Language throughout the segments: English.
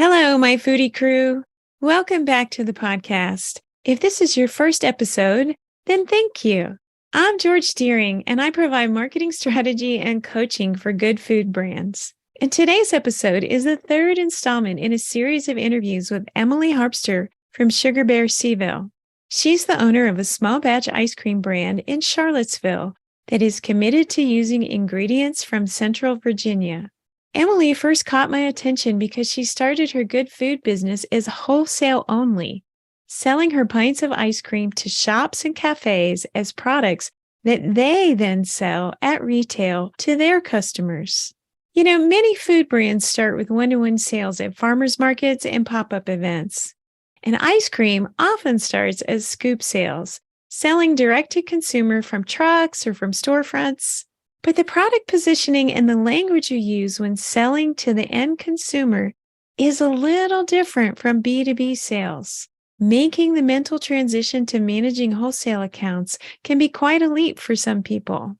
Hello, my foodie crew. Welcome back to the podcast. If this is your first episode, then thank you. I'm George Deering, and I provide marketing strategy and coaching for good food brands. And today's episode is the third installment in a series of interviews with Emily Harpster from SugarBear Cville. She's the owner of a small batch ice cream brand in Charlottesville that is committed to using ingredients from Central Virginia. Emily first caught my attention because she started her good food business as wholesale only, selling her pints of ice cream to shops and cafes as products that they then sell at retail to their customers. You know, many food brands start with one-to-one sales at farmers markets and pop-up events. And ice cream often starts as scoop sales, selling direct to consumer from trucks or from storefronts. But the product positioning and the language you use when selling to the end consumer is a little different from B2B sales. Making the mental transition to managing wholesale accounts can be quite a leap for some people.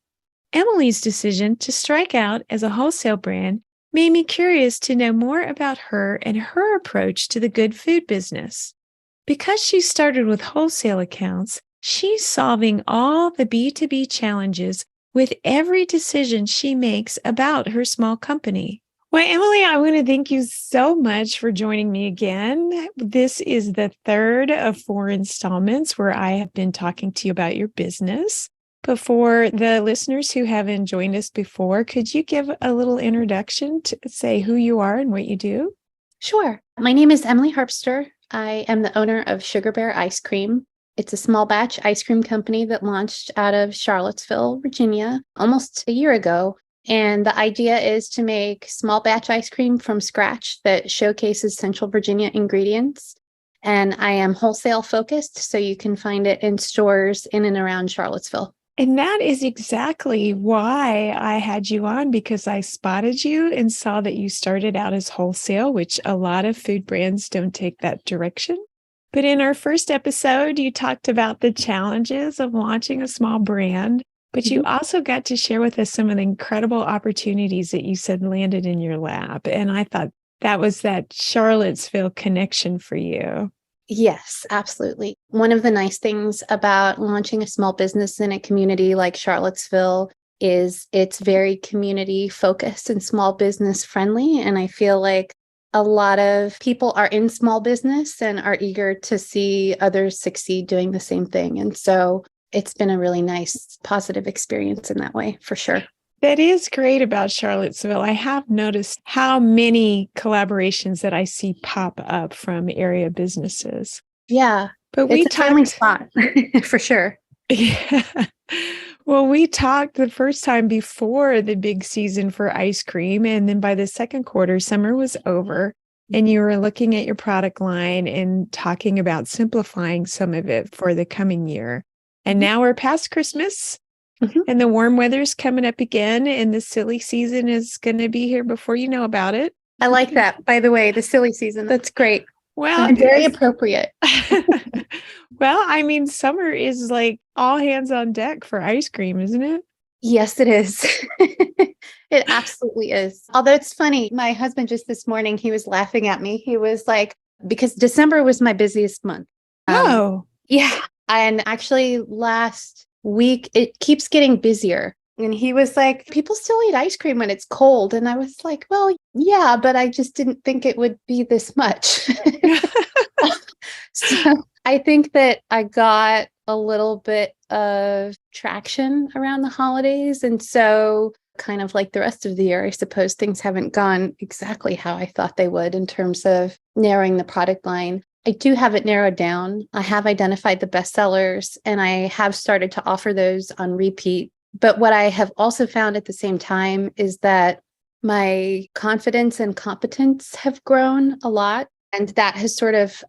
Emily's decision to strike out as a wholesale brand made me curious to know more about her and her approach to the good food business. Because she started with wholesale accounts, she's solving all the B2B challenges with every decision she makes about her small company. Well, Emily, I want to thank you so much for joining me again. This is the third of 4 installments where I have been talking to you about your business. But for the listeners who haven't joined us before, could you give a little introduction to say who you are and what you do? Sure. My name is Emily Harpster. I am the owner of SugarBear Ice Cream. It's a small batch ice cream company that launched out of Charlottesville, Virginia, almost a year ago. And the idea is to make small batch ice cream from scratch that showcases Central Virginia ingredients. And I am wholesale focused, so you can find it in stores in and around Charlottesville. And that is exactly why I had you on, because I spotted you and saw that you started out as wholesale, which a lot of food brands don't take that direction. But in our first episode, you talked about the challenges of launching a small brand, but you also got to share with us some of the incredible opportunities that you said landed in your lap. And I thought that was that Charlottesville connection for you. Yes, absolutely. One of the nice things about launching a small business in a community like Charlottesville is it's very community focused and small business friendly. And I feel like a lot of people are in small business and are eager to see others succeed doing the same thing. And so it's been a really nice, positive experience in that way, for sure. That is great about Charlottesville. I have noticed how many collaborations that I see pop up from area businesses. Yeah, but it's a friendly spot, for sure. Yeah. Well, we talked the first time before the big season for ice cream. And then by the second quarter, summer was over and you were looking at your product line and talking about simplifying some of it for the coming year. And now we're past Christmas and the warm weather's coming up again. And the silly season is going to be here before you know about it. I like that, by the way, the silly season. That's great. Well, and very appropriate. Well, I mean, summer is like all hands on deck for ice cream, isn't it? Yes, it is. It absolutely is. Although it's funny, my husband just this morning, he was laughing at me. He was like, because December was my busiest month. Yeah. And actually last week, it keeps getting busier. And he was like, people still eat ice cream when it's cold. And I was like, well, yeah, but I just didn't think it would be this much. So I think that I got a little bit of traction around the holidays. And so kind of like the rest of the year, I suppose things haven't gone exactly how I thought they would in terms of narrowing the product line. I do have it narrowed down. I have identified the best sellers and I have started to offer those on repeat. But what I have also found at the same time is that my confidence and competence have grown a lot. And that has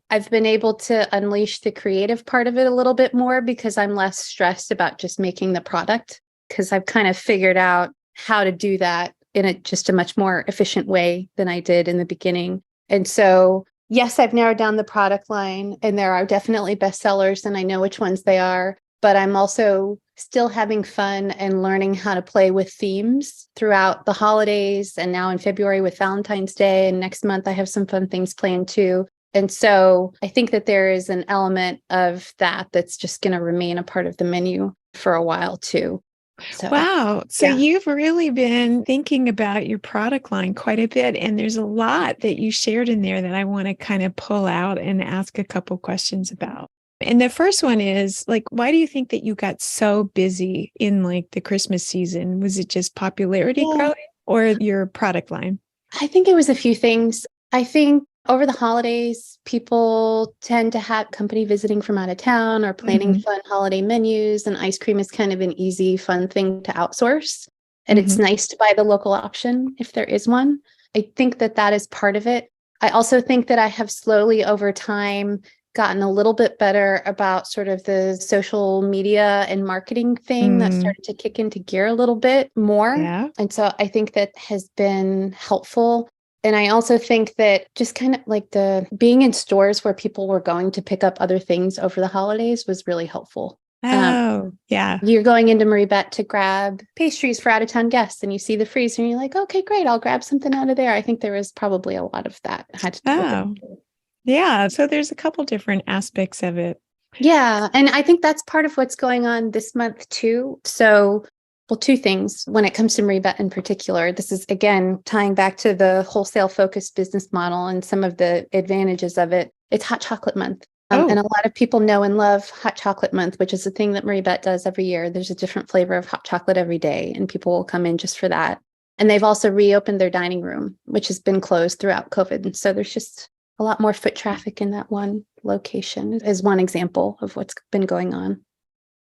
I've been able to unleash the creative part of it a little bit more because I'm less stressed about just making the product because I've kind of figured out how to do that in just a much more efficient way than I did in the beginning. And so, yes, I've narrowed down the product line and there are definitely bestsellers and I know which ones they are. but I'm also still having fun and learning how to play with themes throughout the holidays. And now in February with Valentine's Day, and next month I have some fun things planned too. And so I think that there is an element of that that's just going to remain a part of the menu for a while too. So, Wow. So yeah. you've really been thinking about your product line quite a bit. And there's a lot that you shared in there that I want to kind of pull out and ask a couple questions about. And the first one is like, why do you think that you got so busy in like the Christmas season? Was it just popularity growing or your product line? I think it was a few things. I think over the holidays, people tend to have company visiting from out of town or planning fun holiday menus, and ice cream is kind of an easy, fun thing to outsource. And it's nice to buy the local option if there is one. I think that that is part of it. I also think that I have slowly over time gotten a little bit better about sort of the social media and marketing thing that started to kick into gear a little bit more. Yeah. And so I think that has been helpful. And I also think that just kind of like the being in stores where people were going to pick up other things over the holidays was really helpful. Oh, yeah. You're going into Marie Bet to grab pastries for out of town guests, and you see the freezer and you're like, okay, great, I'll grab something out of there. I think there was probably a lot of that had to do with it. Yeah. So there's a couple different aspects of it. Yeah. And I think that's part of what's going on this month too. So, well, two things when it comes to Marie Bet in particular. This is, again, tying back to the wholesale focused business model and some of the advantages of it. It's Hot Chocolate Month. And a lot of people know and love Hot Chocolate Month, which is a thing that Marie Bet does every year. There's a different flavor of hot chocolate every day, and people will come in just for that. And they've also reopened their dining room, which has been closed throughout COVID. And so there's just a lot more foot traffic in that one location is one example of what's been going on.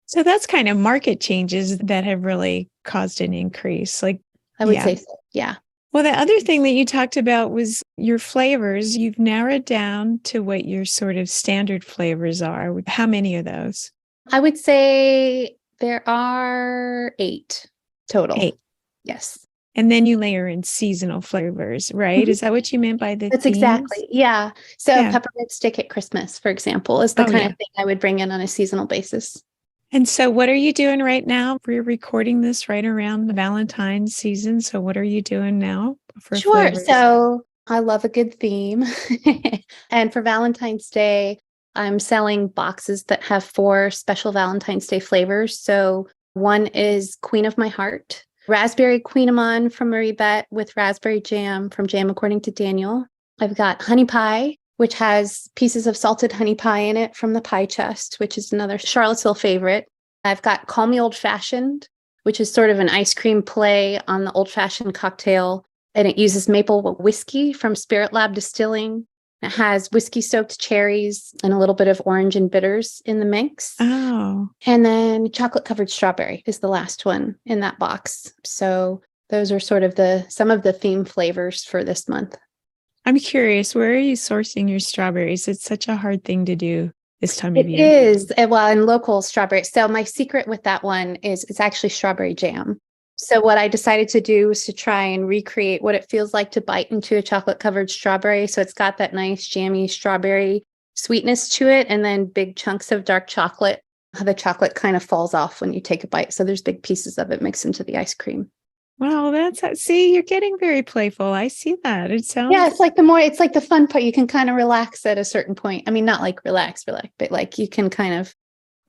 So that's kind of market changes that have really caused an increase. Like, I would say so. Yeah. Well, the other thing that you talked about was your flavors. You've narrowed down to what your sort of standard flavors are. How many are those? I would say there are 8 total. 8. Yes. And then you layer in seasonal flavors, right? Is that what you meant by the That's themes? exactly. Yeah. So peppermint stick at Christmas, for example, is the kind of thing I would bring in on a seasonal basis. And so what are you doing right now? We're recording this right around the Valentine's season. So what are you doing now for flavors? So I love a good theme. And for Valentine's Day, I'm selling boxes that have 4 special Valentine's Day flavors. So one is Queen of My Heart, Raspberry Queen-a-mon from Marie Bet with raspberry jam from Jam According to Daniel. I've got Honey Pie, which has pieces of salted honey pie in it from the Pie Chest, which is another Charlottesville favorite. I've got Call Me Old Fashioned, which is sort of an ice cream play on the old fashioned cocktail. And it uses maple whiskey from Spirit Lab Distilling. It has whiskey soaked cherries and a little bit of orange and bitters in the mix. Oh. And then chocolate covered strawberry is the last one in that box. So those are sort of some of the theme flavors for this month. I'm curious, where are you sourcing your strawberries? It's such a hard thing to do this time of year. It is. Well, in local strawberry. So my secret with that one is it's actually strawberry jam. So what I decided to do was to try and recreate what it feels like to bite into a chocolate covered strawberry. So it's got that nice jammy strawberry sweetness to it, and then big chunks of dark chocolate. The chocolate kind of falls off when you take a bite. So there's big pieces of it mixed into the ice cream. Well, see, you're getting very playful. I see that. It sounds. Yeah, it's like the fun part. You can kind of relax at a certain point. I mean, not like relax, but like you can kind of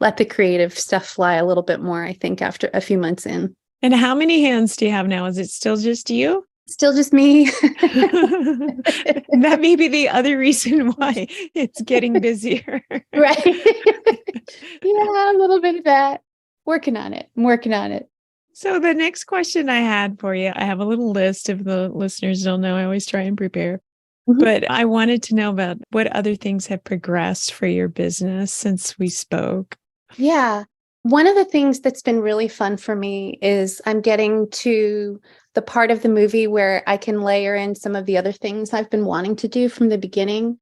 let the creative stuff fly a little bit more, I think, after a few months in. And how many hands do you have now? Is it still just you? Still just me. And that may be the other reason why it's getting busier. Right. Yeah, a little bit of that. Working on it. I'm working on it. So the next question I had for you, I have a little list. If the listeners don't know, I always try and prepare. But I wanted to know about what other things have progressed for your business since we spoke. Yeah. One of the things that's been really fun for me is I'm getting to the part of the movie where I can layer in some of the other things I've been wanting to do from the beginning.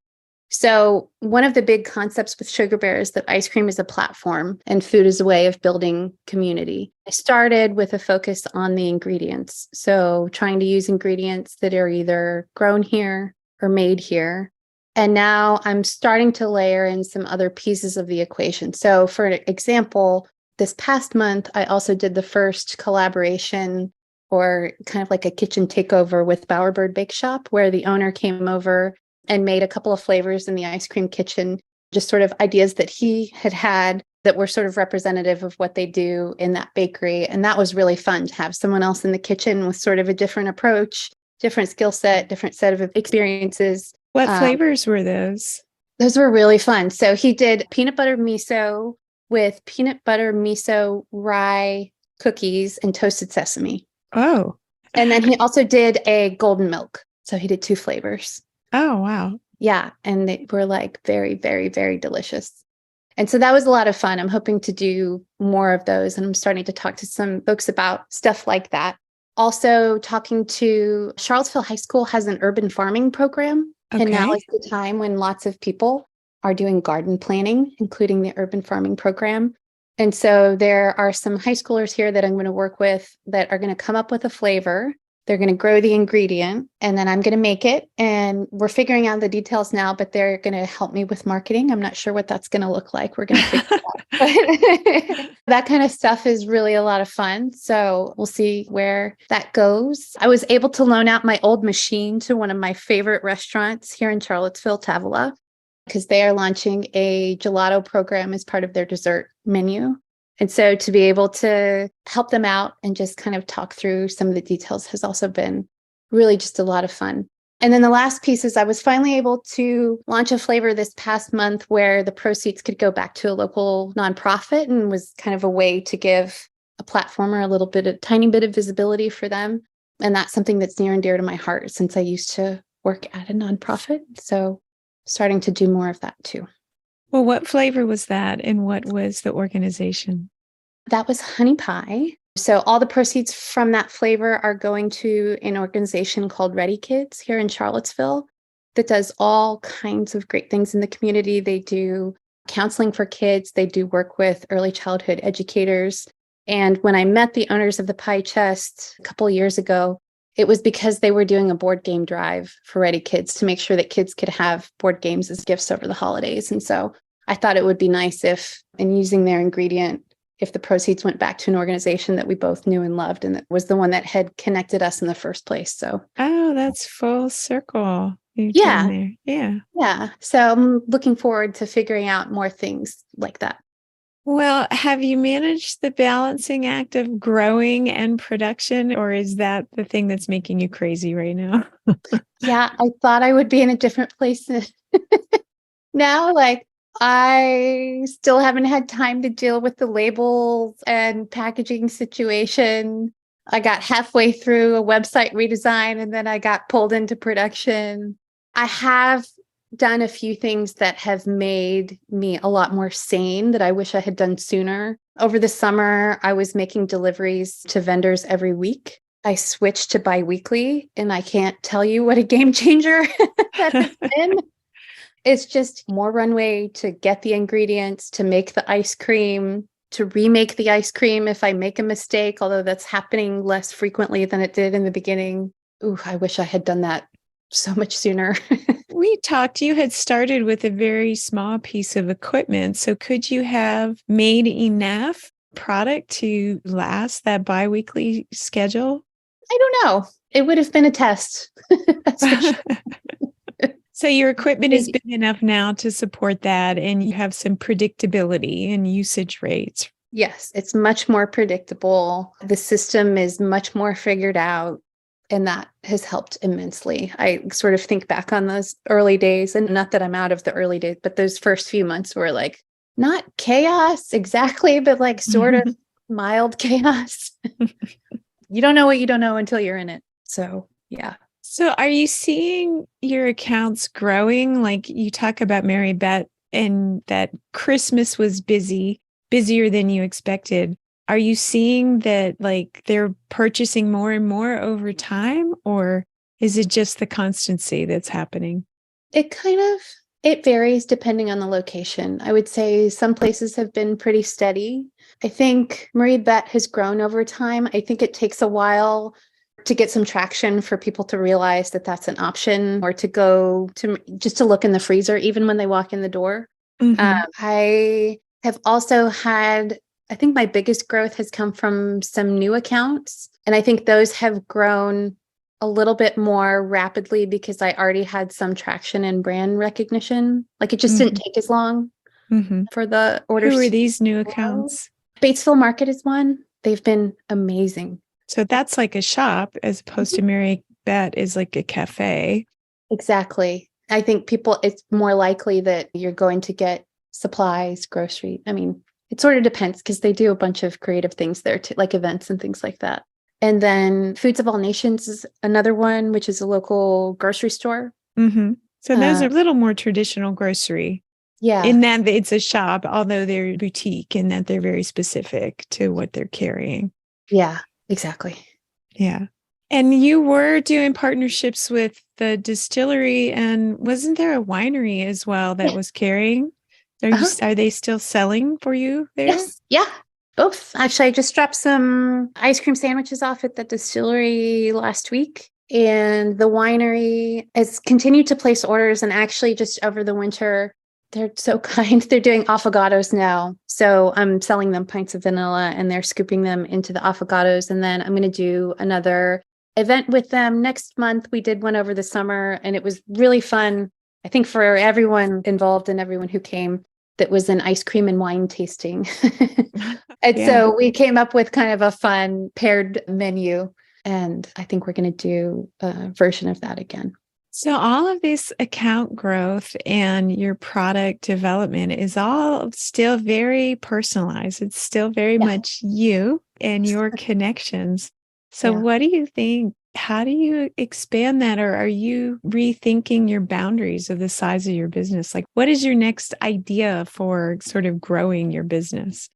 So one of the big concepts with SugarBear is that ice cream is a platform and food is a way of building community. I started with a focus on the ingredients. So trying to use ingredients that are either grown here or made here. And now I'm starting to layer in some other pieces of the equation. So for example, this past month, I also did the first collaboration or kind of like a kitchen takeover with Bowerbird Bake Shop, where the owner came over and made a couple of flavors in the ice cream kitchen, just sort of ideas that he had that were sort of representative of what they do in that bakery. And that was really fun to have someone else in the kitchen with sort of a different approach, different skill set, different set of experiences. What flavors were those? Those were really fun. So he did peanut butter miso with peanut butter miso rye cookies and toasted sesame. Oh. And then he also did a golden milk. So he did 2 flavors. Oh, wow. Yeah. And they were like very, very, very delicious. And so that was a lot of fun. I'm hoping to do more of those. And I'm starting to talk to some folks about stuff like that. Also talking to Charlottesville High School has an urban farming program. Okay. And now is the time when lots of people are doing garden planning, including the urban farming program. And so there are some high schoolers here that I'm going to work with that are going to come up with a flavor. They're going to grow the ingredient, and then I'm going to make it. And we're figuring out the details now, but they're going to help me with marketing. I'm not sure what that's going to look like. We're going to figure it out. That kind of stuff is really a lot of fun. So we'll see where that goes. I was able to loan out my old machine to one of my favorite restaurants here in Charlottesville, Tavola, because they are launching a gelato program as part of their dessert menu. And so to be able to help them out and just kind of talk through some of the details has also been really just a lot of fun. And then the last piece is I was finally able to launch a flavor this past month where the proceeds could go back to a local nonprofit, and was kind of a way to give a platform or a tiny bit of visibility for them. And that's something that's near and dear to my heart since I used to work at a nonprofit. So starting to do more of that too. Well, what flavor was that, and what was the organization? That was honey pie. So all the proceeds from that flavor are going to an organization called Ready Kids here in Charlottesville that does all kinds of great things in the community. They do counseling for kids. They do work with early childhood educators. And when I met the owners of the Pie Chest a couple of years ago, it was because they were doing a board game drive for Ready Kids to make sure that kids could have board games as gifts over the holidays. And so I thought it would be nice if, in using their ingredient, if the proceeds went back to an organization that we both knew and loved, and that was the one that had connected us in the first place. So, oh, that's full circle. Yeah. There. Yeah. Yeah. So I'm looking forward to figuring out more things like that. Well, have you managed the balancing act of growing and production, or is that the thing that's making you crazy right now? Yeah, I thought I would be in a different place now. Like, I still haven't had time to deal with the labels and packaging situation. I got halfway through a website redesign and then I got pulled into production. I have done a few things that have made me a lot more sane that I wish I had done sooner. Over the summer, I was making deliveries to vendors every week. I switched to biweekly, and I can't tell you what a game changer that has been. It's just more runway to get the ingredients, to make the ice cream, to remake the ice cream if I make a mistake, although that's happening less frequently than it did in the beginning. Ooh, I wish I had done that so much sooner. We talked, you had started with a very small piece of equipment. So could you have made enough product to last that biweekly schedule? I don't know. It would have been a test. That's for sure. So your equipment is big enough now to support that, and you have some predictability and usage rates. Yes, it's much more predictable. The system is much more figured out, and that has helped immensely. I sort of think back on those early days, and not that I'm out of the early days, but those first few months were like not chaos exactly, but like sort of mild chaos. You don't know what you don't know until you're in it. So, yeah. So are you seeing your accounts growing? Like you talk about Mary Beth and that Christmas was busier than you expected. Are you seeing that like they're purchasing more and more over time, or is it just the constancy that's happening? It varies depending on the location. I would say some places have been pretty steady. I think Marie Beth has grown over time. I think it takes a while to get some traction for people to realize that that's an option, or to go to just to look in the freezer, even when they walk in the door. I have also had, I think my biggest growth has come from some new accounts. And I think those have grown a little bit more rapidly because I already had some traction and brand recognition. Like, it just didn't take as long for the orders. Who are these new accounts? Batesville Market is one. They've been amazing. So that's like a shop as opposed to Mary Beth is like a cafe. Exactly. I think it's more likely that you're going to get supplies, grocery. I mean, it sort of depends because they do a bunch of creative things there too, like events and things like that. And then Foods of All Nations is another one, which is a local grocery store. So those are a little more traditional grocery. Yeah. In that it's a shop, although they're boutique, in that they're very specific to what they're carrying. Yeah, exactly. Yeah. And you were doing partnerships with the distillery, and wasn't there a winery as well that was carrying? Are they still selling for you there? Yes. Yeah. Both. Actually, I just dropped some ice cream sandwiches off at the distillery last week. And the winery has continued to place orders. And actually, just over the winter, they're so kind. They're doing affogatos now. So I'm selling them pints of vanilla, and they're scooping them into the affogatos. And then I'm going to do another event with them next month. We did one over the summer, and it was really fun. I think for everyone involved and everyone who came, that was an ice cream and wine tasting. And so we came up with kind of a fun paired menu. And I think we're going to do a version of that again. So all of this account growth and your product development is all still very personalized. It's still very much you and your connections. So what do you think? How do you expand that? Or are you rethinking your boundaries of the size of your business? Like, what is your next idea for sort of growing your business?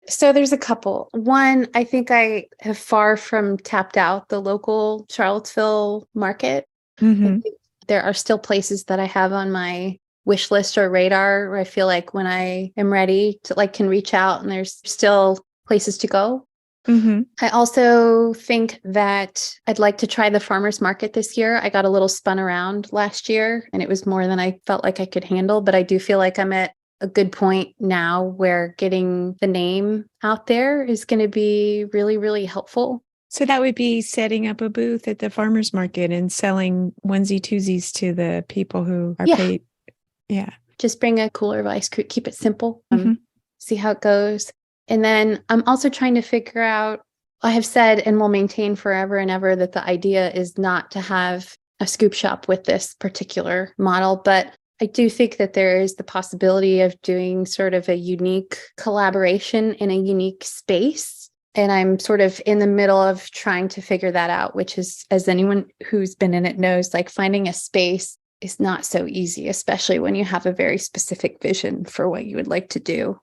So there's a couple. One, I think I have far from tapped out the local Charlottesville market. I think there are still places that I have on my wish list or radar where I feel like when I am ready to can reach out, and there's still places to go. I also think that I'd like to try the farmers market this year. I got a little spun around last year, and it was more than I felt like I could handle, but I do feel like I'm at a good point now where getting the name out there is going to be really, really helpful. So that would be setting up a booth at the farmers market and selling onesie twosies to the people who are paid. Yeah. Just bring a cooler of ice cream, keep it simple, see how it goes. And then I'm also trying to figure out, I have said and will maintain forever and ever that the idea is not to have a scoop shop with this particular model, but I do think that there is the possibility of doing sort of a unique collaboration in a unique space. And I'm sort of in the middle of trying to figure that out, which is, as anyone who's been in it knows, like finding a space is not so easy, especially when you have a very specific vision for what you would like to do.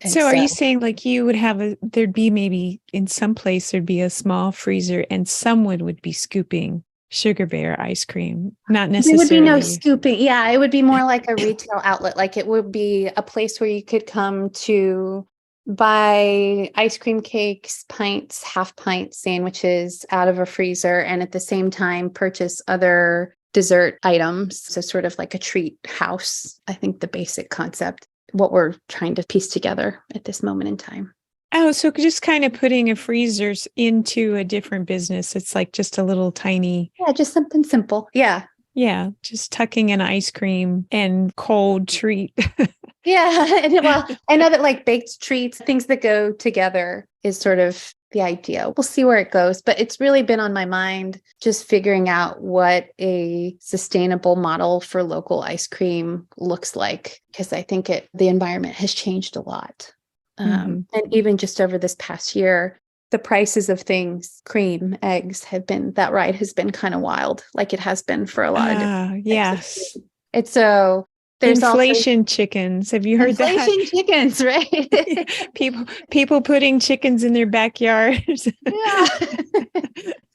So are you saying like you would have there'd be maybe in some place there'd be a small freezer and someone would be scooping SugarBear ice cream, not necessarily. There would be no scooping. Yeah, it would be more like a retail outlet. Like it would be a place where you could come to buy ice cream cakes, pints, half pint sandwiches out of a freezer, and at the same time purchase other dessert items. So sort of like a treat house, I think the basic concept, what we're trying to piece together at this moment in time. Oh, so just kind of putting a freezers into a different business. It's like just a little tiny. Yeah, just something simple. Yeah. Yeah. Just tucking in ice cream and cold treat. Yeah. And well, I know that like baked treats, things that go together is sort of the idea. We'll see where it goes, but it's really been on my mind just figuring out what a sustainable model for local ice cream looks like, because I think the environment has changed a lot. And even just over this past year, the prices of things, cream, eggs, that ride has been kind of wild, like it has been for a lot of different yes. It's so there's inflation chickens. Have you heard that? Inflation chickens, right? people putting chickens in their backyards. Yeah.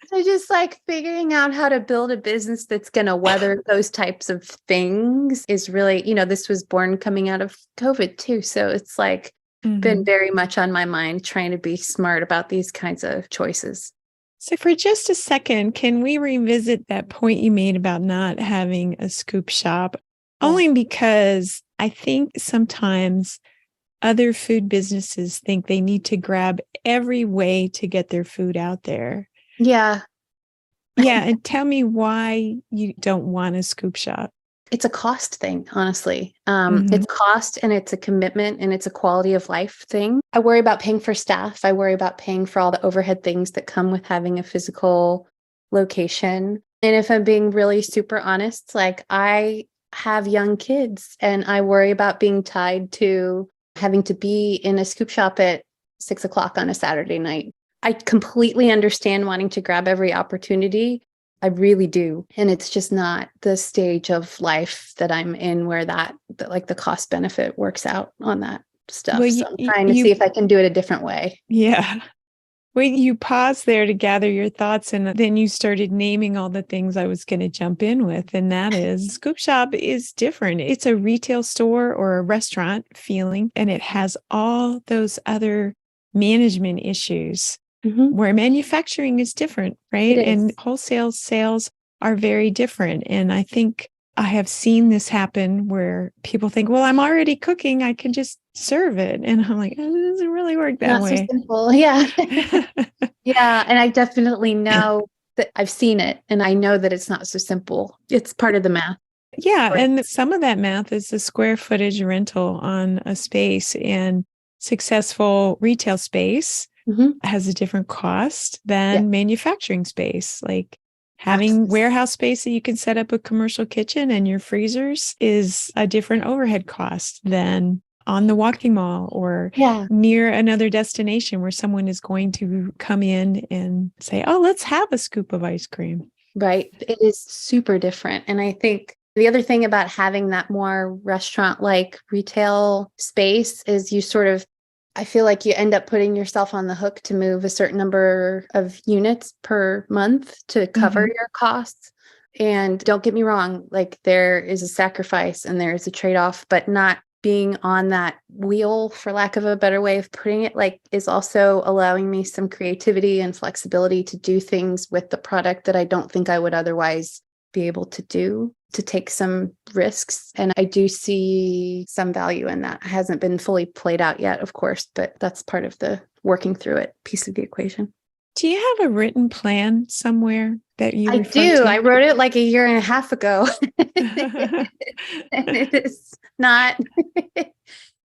So just like figuring out how to build a business that's going to weather those types of things is really, this was born coming out of COVID too. So it's like been very much on my mind, trying to be smart about these kinds of choices. So for just a second, can we revisit that point you made about not having a scoop shop? Yeah. Only because I think sometimes other food businesses think they need to grab every way to get their food out there. Yeah. Yeah. And tell me why you don't want a scoop shop. It's a cost thing, honestly. Mhm. It's cost and it's a commitment and it's a quality of life thing. I worry about paying for staff. I worry about paying for all the overhead things that come with having a physical location. And if I'm being really super honest, like I have young kids and I worry about being tied to having to be in a scoop shop at 6 o'clock on a Saturday night. I completely understand wanting to grab every opportunity. I really do. And it's just not the stage of life that I'm in where that like the cost benefit works out on that stuff. Well, So I'm trying to see if I can do it a different way. Yeah. Well, you paused there to gather your thoughts, and then you started naming all the things I was going to jump in with. And that is scoop shop is different. It's a retail store or a restaurant feeling, and it has all those other management issues. Where manufacturing is different, right? And wholesale sales are very different. And I think I have seen this happen where people think, well, I'm already cooking, I can just serve it. And I'm like, oh, it doesn't really work that way. Not so simple. Yeah. Yeah. And I definitely know that I've seen it and I know that it's not so simple. It's part of the math. Yeah. And some of that math is the square footage rental on a space, and successful retail space has a different cost than manufacturing space. Like having warehouse space that you can set up a commercial kitchen and your freezers is a different overhead cost than on the walking mall or near another destination where someone is going to come in and say, oh, let's have a scoop of ice cream. Right. It is super different. And I think the other thing about having that more restaurant-like retail space is you sort of, I feel like you end up putting yourself on the hook to move a certain number of units per month to cover your costs. And don't get me wrong, like there is a sacrifice and there is a trade-off, but not being on that wheel, for lack of a better way of putting it, like is also allowing me some creativity and flexibility to do things with the product that I don't think I would otherwise be able to do, to take some risks. And I do see some value in that. It hasn't been fully played out yet, of course, but that's part of the working through it piece of the equation. Do you have a written plan somewhere that you refer do. to? I wrote it like a year and a half ago. And it is not.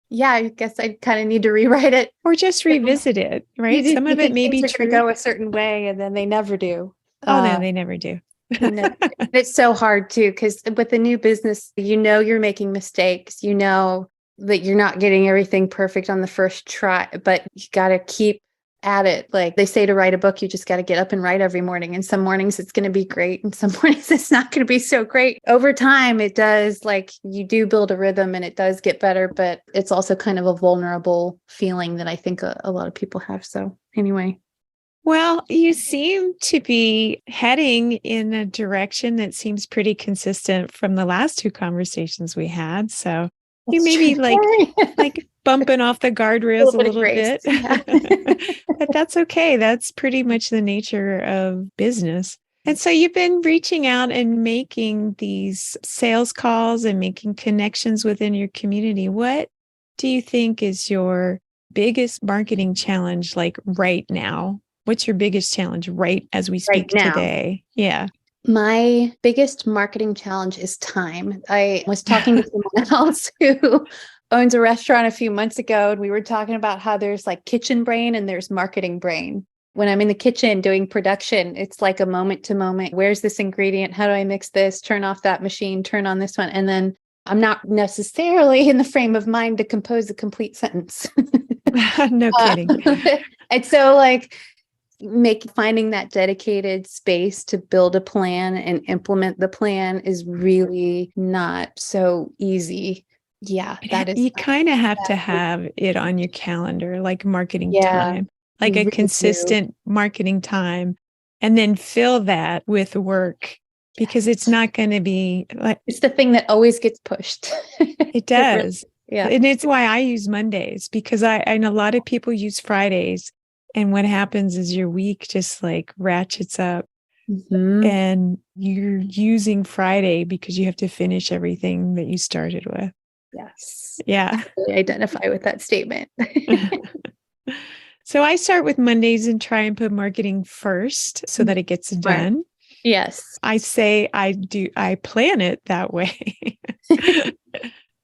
Yeah, I guess I kind of need to rewrite it. Or just revisit it, right? Some of it may be true. Go a certain way and then they never do. Oh, no, they never do. It's so hard too, because with a new business, you know you're making mistakes. You know that you're not getting everything perfect on the first try, but you got to keep at it. Like they say to write a book, you just got to get up and write every morning. And some mornings it's going to be great. And some mornings it's not going to be so great. Over time, it does, like you do build a rhythm and it does get better, but it's also kind of a vulnerable feeling that I think a lot of people have. So anyway. Well, you seem to be heading in a direction that seems pretty consistent from the last two conversations we had. So you may be like bumping off the guardrails a little bit. Yeah. But that's okay. That's pretty much the nature of business. And so you've been reaching out and making these sales calls and making connections within your community. What do you think is your biggest marketing challenge like right now? What's your biggest challenge right as we speak today? Yeah. My biggest marketing challenge is time. I was talking to someone else who owns a restaurant a few months ago, and we were talking about how there's like kitchen brain and there's marketing brain. When I'm in the kitchen doing production, it's like a moment to moment. Where's this ingredient? How do I mix this? Turn off that machine, turn on this one. And then I'm not necessarily in the frame of mind to compose a complete sentence. No kidding. And so like, finding that dedicated space to build a plan and implement the plan is really not so easy. Yeah, that is. You kind of have to have it on your calendar, like marketing time, like a consistent marketing time, and then fill that with work because it's not going to be like. It's the thing that always gets pushed. It does. Yeah. And it's why I use Mondays, because I know a lot of people use Fridays. And what happens is your week just like ratchets up Mm-hmm. and you're using Friday because you have to finish everything that you started with. Yes. Yeah. I really identify with that statement. So I start with Mondays and try and put marketing first so that it gets Smart. done. Yes. I say I plan it that way.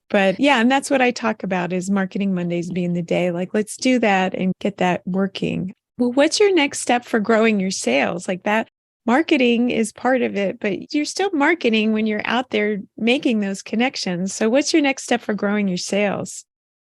But yeah, and that's what I talk about is marketing Mondays being the day. Like, let's do that and get that working. Well, what's your next step for growing your sales? Like that marketing is part of it, but you're still marketing when you're out there making those connections. So what's your next step for growing your sales?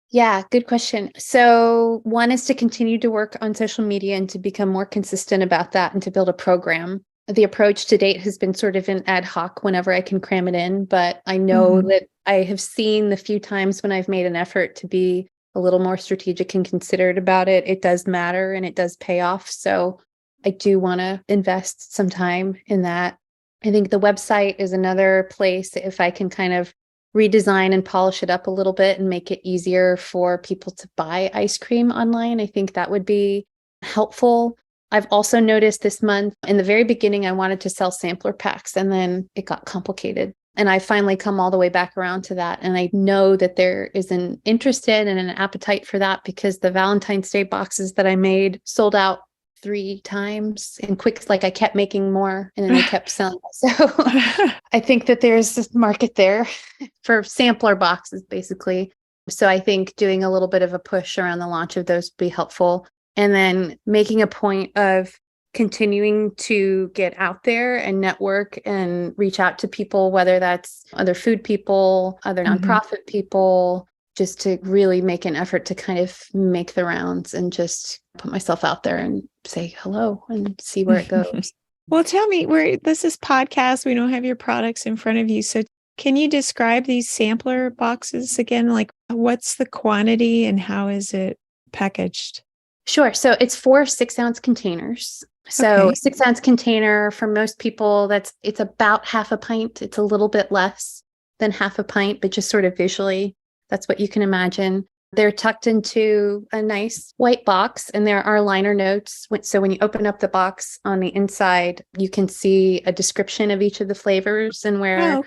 Yeah, good question. So one is to continue to work on social media and to become more consistent about that and to build a program. The approach to date has been sort of an ad hoc whenever I can cram it in, but I know that I have seen the few times when I've made an effort to be a little more strategic and considerate about it. It does matter and it does pay off. So I do want to invest some time in that. I think the website is another place if I can kind of redesign and polish it up a little bit and make it easier for people to buy ice cream online. I think that would be helpful. I've also noticed this month, in the very beginning, I wanted to sell sampler packs and then it got complicated. And I finally come all the way back around to that. And I know that there is an interest in and an appetite for that because the Valentine's Day boxes that I made sold out 3 times in quick, like I kept making more and then they kept selling. So I think that there's this market there for sampler boxes, basically. So I think doing a little bit of a push around the launch of those would be helpful. And then making a point of continuing to get out there and network and reach out to people, whether that's other food people, other nonprofit people, just to really make an effort to kind of make the rounds and just put myself out there and say hello and see where it goes. Well, tell me, this is podcast. We don't have your products in front of you. So can you describe these sampler boxes again? Like what's the quantity and how is it packaged? Sure. So it's 4 6-ounce containers. So a 6-ounce container for most people, it's about half a pint. It's a little bit less than half a pint, but just sort of visually, that's what you can imagine. They're tucked into a nice white box and there are liner notes. So when you open up the box on the inside, you can see a description of each of the flavors and where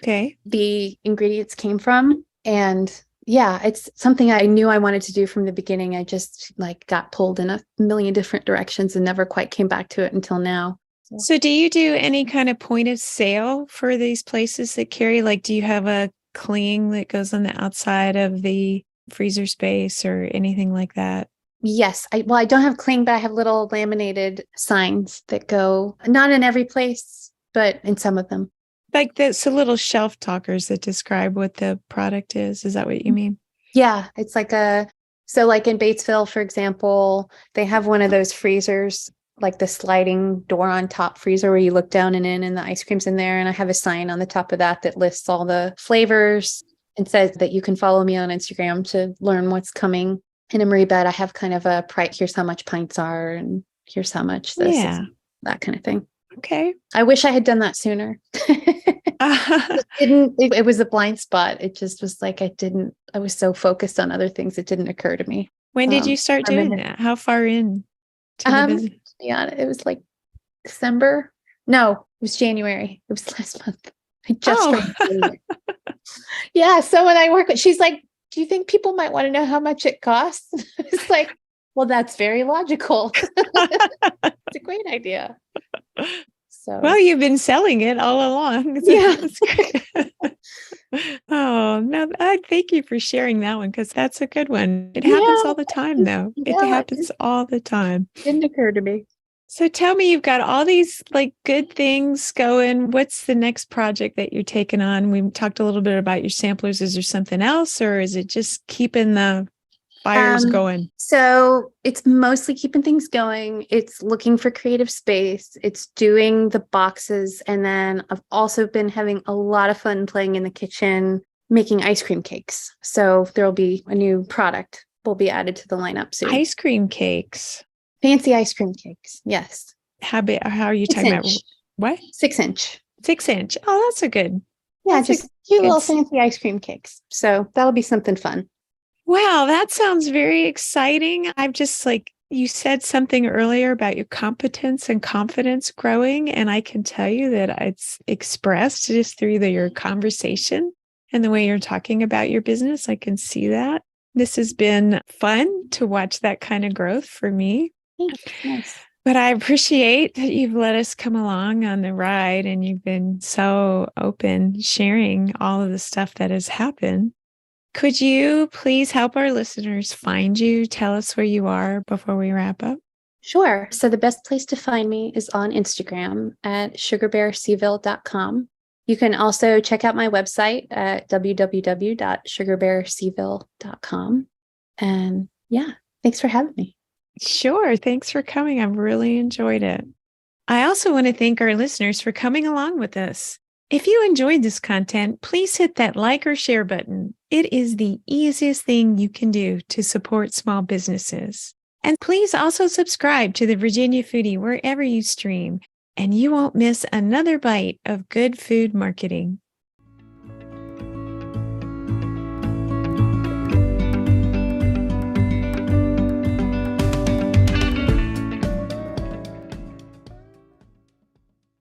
the ingredients came from. And yeah, it's something I knew I wanted to do from the beginning. I just got pulled in a million different directions and never quite came back to it until now. So do you do any kind of point of sale for these places that carry, do you have a cling that goes on the outside of the freezer space or anything like that? Yes. I don't have cling, but I have little laminated signs that go not in every place, but in some of them. Like so little shelf talkers that describe what the product is. Is that what you mean? Yeah. It's like in Batesville, for example, they have one of those freezers, like the sliding door on top freezer where you look down and in and the ice cream's in there. And I have a sign on the top of that lists all the flavors and says that you can follow me on Instagram to learn what's coming. In a Marie Bed, I have kind of a price, here's how much pints are and here's how much this is, that kind of thing. Okay. I wish I had done that sooner. It was a blind spot. It just was I was so focused on other things. It didn't occur to me. When did you start doing that? How far in to the business? Yeah, it was December. No, it was January. It was last month. I just started. Yeah. So when I work with, she's like, do you think people might want to know how much it costs? It's like, well, that's very logical. It's a great idea. So, well, you've been selling it all along. Yeah. Oh, no, I thank you for sharing that one because that's a good one. It happens all the time, though. It happens all the time. Didn't occur to me. So tell me, you've got all these good things going. What's the next project that you're taking on? We talked a little bit about your samplers. Is there something else or is it just keeping the fires going? So it's mostly keeping things going. It's looking for creative space. It's doing the boxes. And then I've also been having a lot of fun playing in the kitchen, making ice cream cakes. So there'll be a new product will be added to the lineup soon. Ice cream cakes. Fancy ice cream cakes. Yes. How big? How are you talking about? What? 6-inch. 6-inch. Oh, that's a good. Yeah, just cute little fancy ice cream cakes. So that'll be something fun. Wow, that sounds very exciting. I've just you said something earlier about your competence and confidence growing, and I can tell you that it's expressed just through your conversation and the way you're talking about your business. I can see that. This has been fun to watch that kind of growth for me. Thanks. Nice. But I appreciate that you've let us come along on the ride and you've been so open sharing all of the stuff that has happened. Could you please help our listeners find you? Tell us where you are before we wrap up. Sure. So the best place to find me is on Instagram at SugarBearCville.com. You can also check out my website at www.sugarbearcville.com. And yeah, thanks for having me. Sure. Thanks for coming. I've really enjoyed it. I also want to thank our listeners for coming along with us. If you enjoyed this content, please hit that like or share button. It is the easiest thing you can do to support small businesses. And please also subscribe to the Virginia Foodie wherever you stream, and you won't miss another bite of good food marketing.